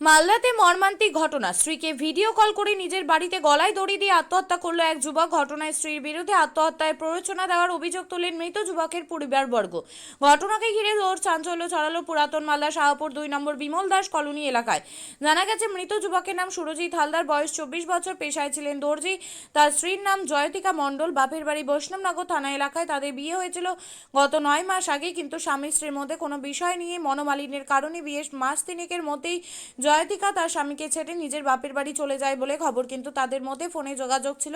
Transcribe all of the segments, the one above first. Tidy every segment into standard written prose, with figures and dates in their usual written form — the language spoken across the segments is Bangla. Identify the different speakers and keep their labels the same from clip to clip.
Speaker 1: মালদাতে মর্মান্তিক ঘটনা, স্ত্রীকে ভিডিও কল করে নিজের বাড়িতে গলায় দড়ি দিয়ে আত্মহত্যা করল এক যুবক। ঘটনায় স্ত্রীর বিরুদ্ধে আত্মহত্যায় প্ররোচনা দেওয়ার অভিযোগ তোলেন মৃত যুবকের পরিবারবর্গ। ঘটনাকে ঘিরে জোর চাঞ্চল্য ছড়ালো পুরাতন মালদা শাহপুর 2 নম্বর বিমল দাস কলোনি এলাকায়। জানা গেছে, মৃত যুবকের নাম সুরজিৎ হালদার, বয়স 24 বছর, পেশায় ছিলেন দর্জি। তার স্ত্রীর নাম জয়তিকা মণ্ডল, বাপের বাড়ি বৈষ্ণবনগর থানা এলাকায়। তাদের বিয়ে হয়েছিল গত 9 মাস আগে, কিন্তু স্বামী স্ত্রীর মধ্যে কোনো বিষয় নিয়ে মনোমালিন্যের কারণে বিয়ের মাস তিনেকের মধ্যেই জয়তিকা তার স্বামীকে ছেড়ে নিজের বাপের বাড়ি চলে যায় বলে খবর। কিন্তু তাদের মধ্যে ফোনে যোগাযোগ ছিল,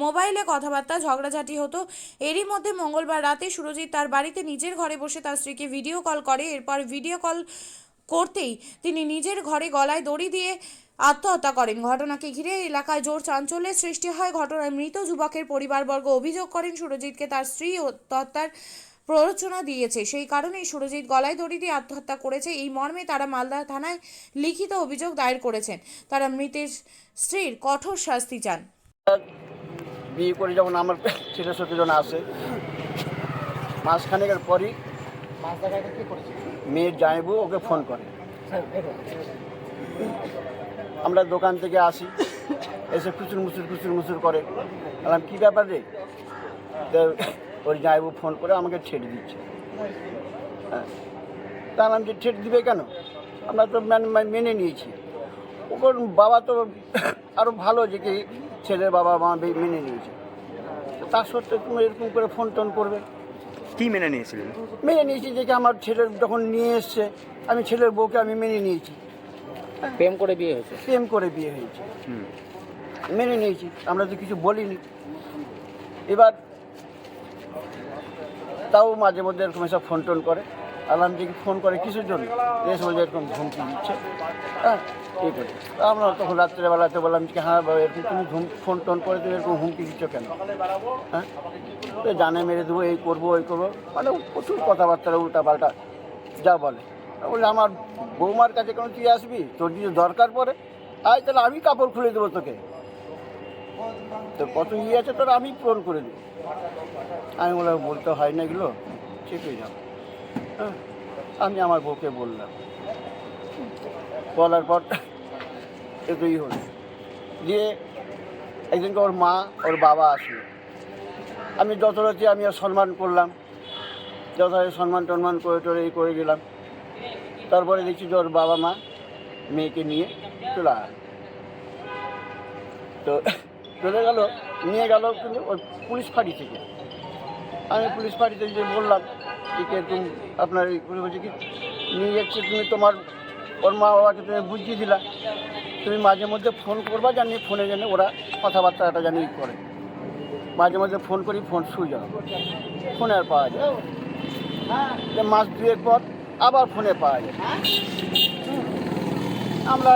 Speaker 1: মোবাইলে কথাবার্তা, ঝগড়াঝাটি হতো। এরই মধ্যে মঙ্গলবার রাতে সুরজিৎ তার বাড়িতে নিজের ঘরে বসে তার স্ত্রীকে ভিডিও কল করে। এরপর ভিডিও কল করতেই তিনি নিজের ঘরে গলায় দড়ি দিয়ে আত্মহত্যা করেন। ঘটনাকে ঘিরে এলাকায় জোর চাঞ্চল্যের সৃষ্টি হয়। ঘটনায় মৃত যুবকের পরিবারবর্গ অভিযোগ করেন সুরজিৎকে তার স্ত্রী হত্যার প্ররোচনা দিয়েছে, সেই কারণেই সুরজিৎ গলায় দড়ি দিয়ে আত্মহত্যা করেছে। এই মর্মে তারা মালদা থানায় লিখিত অভিযোগ দায়ের করেছেন। তারা মৃতের স্ত্রীর কঠোর শাস্তি চান।
Speaker 2: বিয়ে করে যখন আমার ছেলের সাথে যখন আসে, মাসখানেকের পরই মেয়ের জামাইবু ওকে ফোন করে। আমরা দোকান থেকে আসি, এসে খুচুর মুচুর করে। বললাম কী ব্যাপার রে? তো ওর জামাইবু ফোন করে আমাকে ছেড়ে দিচ্ছে। হ্যাঁ, তা আমি যে ছেড়ে দিবে কেন? আমরা তো মেনে নিয়েছি। ওর বাবা তো আরও ভালো, যে কি ছেলের বাবা মা মেনে নিয়েছে। তার সত্ত্বেও তুমি এরকম করে ফোন টোন করবে?
Speaker 3: কি মেনে নিয়েছিলেন?
Speaker 2: মেনে নিয়েছি যে কি আমার ছেলের যখন নিয়ে এসছে, আমি ছেলের বউকে আমি মেনে নিয়েছি।
Speaker 4: প্রেম করে বিয়ে হয়েছে।
Speaker 2: প্রেম করে বিয়ে হয়েছে, মেনে নিয়েছি, আমরা তো কিছু বলিনি। এবার তাও মাঝে মধ্যে এরকম এসব ফোন টোন করে। আলাম যে ফোন করে কিসের জন্য? এসে বলে এরকম ধমকি দিচ্ছে। হ্যাঁ, এই করে আমরা তখন রাত্রেবেলাতে বললাম যে হ্যাঁ বাবা, এরকম তুমি ফোন টোন করে তুমি এরকম হুমকি দিচ্ছ কেন? হ্যাঁ, জানে মেরে দেবো, এই করবো ওই করবো, মানে প্রচুর কথাবার্তা উল্টা পাল্টা যা বলে। বলে আমার বৌমার কাছে কোনো তুই আসবি? তোর যদি দরকার পড়ে আয়, তাহলে আমি কাপড় খুলে দেবো তোকে, তোর কত আছে তোর আমি পূরণ করে দেবো। আমি বললাম বলতে হয় না, এগুলো চেপে যাও। হ্যাঁ, আমি আমার বউকে বললাম, বলার পর এতই হলো। দিয়ে একদিনকে ওর মা ওর বাবা আসলো। আমি যথারীতি আমি আর সম্মান করলাম, যথারীতি সম্মান টন্মান করে টরে এই করে গেলাম। তারপরে দেখছি যে ওর বাবা মা মেয়েকে নিয়ে চলে আয়। তো চলে গেল, নিয়ে গেল কিন্তু ওই পুলিশ ফাঁড়ি থেকে। আমি পুলিশ ফাঁড়িতে যে বললাম যে এরকম আপনার বলছে কি নিয়ে যাচ্ছে, তুমি তোমার ওর মা বাবাকে তুমি বুঝিয়ে দিলা, তুমি মাঝে মধ্যে ফোন করবা, জানি ফোনে জানি ওরা কথাবার্তাটা জানি করে। মাঝে মধ্যে ফোন করি, ফোন সুইচ অফ, ফোনে আর পাওয়া যায়। মাস দুয়েক পর আবার ফোনে পাওয়া যায়। আমরা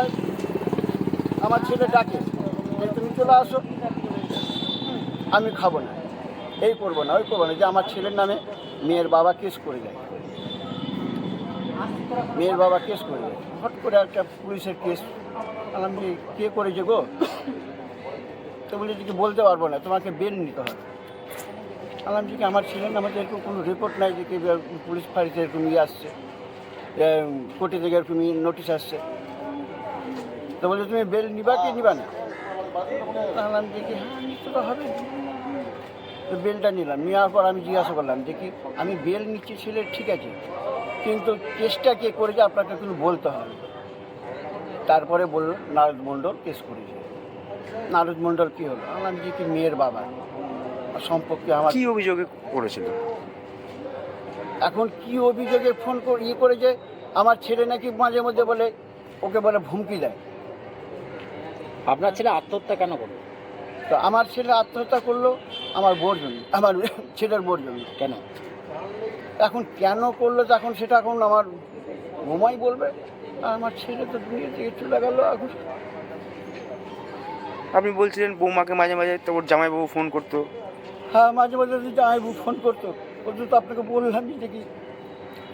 Speaker 2: আমার ছেলে ডাকে যে তুমি চলে আসো, আমি খাবো না, এই করবো না ওই করবো না, যে আমার ছেলের নামে মেয়ের বাবা কেস করে যায়। মেয়ের বাবা কেস করে যায়, হট করে একটা পুলিশের কেস। বললাম যে কে করেছে গো? তো বলে যে কি বলতে পারবো না, তোমাকে বেল নিতে হবে। বললাম যে কি আমার ছেলের নামে এরকম কোনো রিপোর্ট নাই যে কি পুলিশ ফাঁড়িতে এরকম ইয়ে আসছে, কোর্টে থেকে এরকম নোটিশ আসছে। তো বলে তুমি বেল নিবা কি নিবা না? বললাম যে কি হ্যাঁ নিতে তো হবে। তো বেলটা নিলাম, নেওয়ার পর আমি জিজ্ঞাসা করলাম যে কি আমি বেল নিচ্ছি ছেলের, ঠিক আছে, কিন্তু কেসটা কে করেছে আপনাকে কিন্তু বলতে হবে। তারপরে বলল নারদ মণ্ডল কেস করেছে। নারদ মণ্ডল কী হলো? বললাম যে কি মেয়ের বাবা সম্পর্কে আমার
Speaker 3: কি অভিযোগে করেছিল?
Speaker 2: এখন কি অভিযোগে ফোন করেছে, আমার ছেলে নাকি মাঝে মধ্যে বলে ওকে বলে হুমকি দেয়।
Speaker 4: আপনার ছেলে আত্মহত্যা কেন করলো?
Speaker 2: তো আমার ছেলে আত্মহত্যা করলো আমার বোর জন্য, আমার ছেলের বোর জন্য।
Speaker 4: কেন?
Speaker 2: এখন কেন করলো এখন সেটা এখন আমার বোমাই বলবে। আমার ছেলে তো দুনিয়া থেকে চলে গেল। এখন
Speaker 3: আপনি বলছিলেন বৌমাকে মাঝে মাঝে তোর জামাইবাবু ফোন করতো।
Speaker 2: হ্যাঁ, মাঝে মাঝে জামাইবু ফোন করতো। ওদের তো আপনাকে বললাম যে কি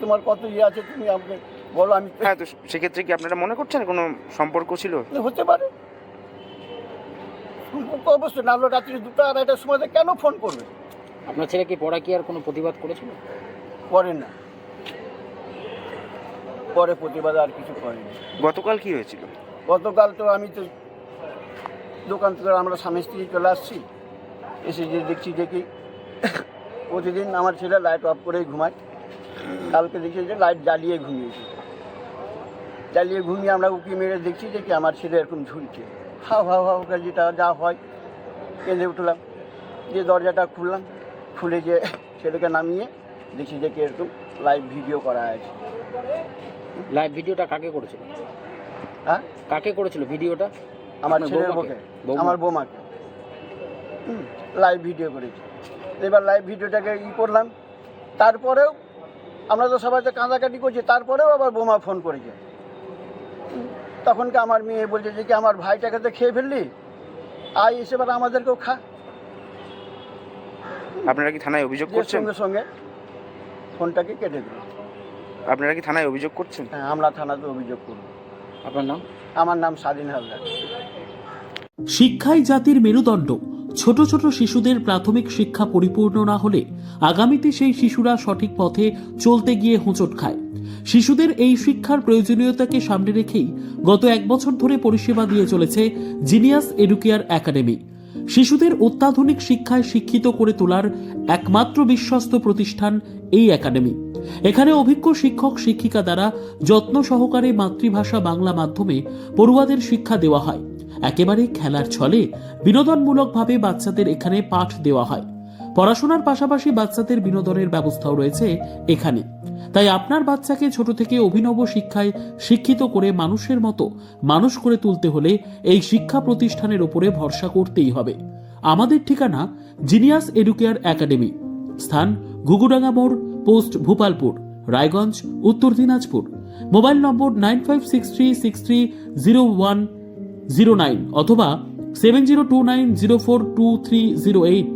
Speaker 2: তোমার কত আছে তুমি আমাকে বলো। আমি
Speaker 3: হ্যাঁ, তো সেক্ষেত্রে কি আপনারা মনে করছেন কোনো সম্পর্ক ছিল?
Speaker 2: হতে পারে অবশ্যই, নাহলে রাত্রি 2টা 2:30টার সময় কেন ফোন করবে?
Speaker 4: আপনার ছেলে কি পড়া কি আর কোনো প্রতিবাদ করেছিল?
Speaker 2: করেন না, পরে প্রতিবাদ আর কিছু করেনি।
Speaker 3: গতকাল কি হয়েছিল?
Speaker 2: গতকাল তো আমি তো দোকান থেকে আমরা স্বামী স্ত্রী চলে আসছি, এসে যে দেখছি যে কি প্রতিদিন আমার ছেলে লাইট অফ করেই ঘুমায়, কালকে দেখছি যে লাইট জ্বালিয়ে ঘুমিয়েছে। জ্বালিয়ে ঘুমিয়ে আমরা উকি মেরে দেখছি যে কি আমার ছেলে এরকম ঝুলছে, হাও হাও হাও করে যেটা যা হয়। কেঁদে উঠলাম, যে দরজাটা খুললাম, খুলে যে ছেলেকে নামিয়ে দেখছি যে কি এরকম লাইভ ভিডিও করা আছে।
Speaker 4: লাইভ ভিডিওটা কাকে করেছিল?
Speaker 2: হ্যাঁ,
Speaker 4: কাকে করেছিল ভিডিওটা?
Speaker 2: আমার
Speaker 4: আপনার
Speaker 2: ছেলের
Speaker 4: বৌমাকে?
Speaker 2: বউকে,
Speaker 4: বৌমা?
Speaker 2: আমার বৌমাকে লাইভ ভিডিও করেছি। এবার লাইভ ভিডিওটাকে করলাম, তারপরেও আমরা তো সবাই তো কাঁদাকাটি করছি, তারপরেও আবার বৌমা ফোন করেছে। তখনকে আমার মেয়ে বলছে যে কি আমার ভাইটাকে তো খেয়ে ফেললি, আয় এসে এবার আমাদেরকেও খা।
Speaker 3: আপনারা কি থানায় অভিযোগ
Speaker 2: যে
Speaker 3: করছেন?
Speaker 2: সঙ্গে সঙ্গে ফোনটাকে কেটে দিল।
Speaker 3: আপনারা কি থানায় অভিযোগ করছেন?
Speaker 2: হ্যাঁ, আমরা থানাতে অভিযোগ করব।
Speaker 4: আপনার নাম?
Speaker 2: আমার নাম স্বাধীন হালদার।
Speaker 5: শিক্ষাই জাতির মেরুদণ্ড। ছোট ছোট শিশুদের প্রাথমিক শিক্ষা পরিপূর্ণ না হলে আগামীতে সেই শিশুরা সঠিক পথে চলতে গিয়ে হোঁচট খায়। শিশুদের এই শিক্ষার প্রয়োজনীয়তাকে সামনে রেখেই গত 1 বছর ধরে পরিষেবা দিয়ে চলেছে জিনিয়াস এডুকেয়ার একাডেমি। শিশুদের অত্যাধুনিক শিক্ষায় শিক্ষিত করে তোলার একমাত্র বিশ্বস্ত প্রতিষ্ঠান এই একাডেমি। এখানে অভিজ্ঞ শিক্ষক শিক্ষিকা দ্বারা যত্ন সহকারে মাতৃভাষা বাংলা মাধ্যমে পড়ুয়াদের শিক্ষা দেওয়া হয়। একেবারে খেলার ছলে বিনোদনমূলকভাবে বাচ্চাদের এখানে পাঠ দেওয়া হয়। পড়াশোনার পাশাপাশি বাচ্চাদের বিনোদনের ব্যবস্থাও রয়েছে এখানে। তাই আপনার বাচ্চাকে ছোট থেকে অভিনব শিক্ষায় শিক্ষিত করে মানুষের মতো মানুষ করে তুলতে হলে এই শিক্ষা প্রতিষ্ঠানের উপরে ভরসা করতেই হবে। আমাদের ঠিকানা জিনিয়াস এডুকেয়ার একাডেমি, স্থান ঘুঘুডাঙ্গা মোড়, পোস্ট ভূপালপুর, রায়গঞ্জ, উত্তর দিনাজপুর। মোবাইল নম্বর 9563630109 অথবা 7029042308।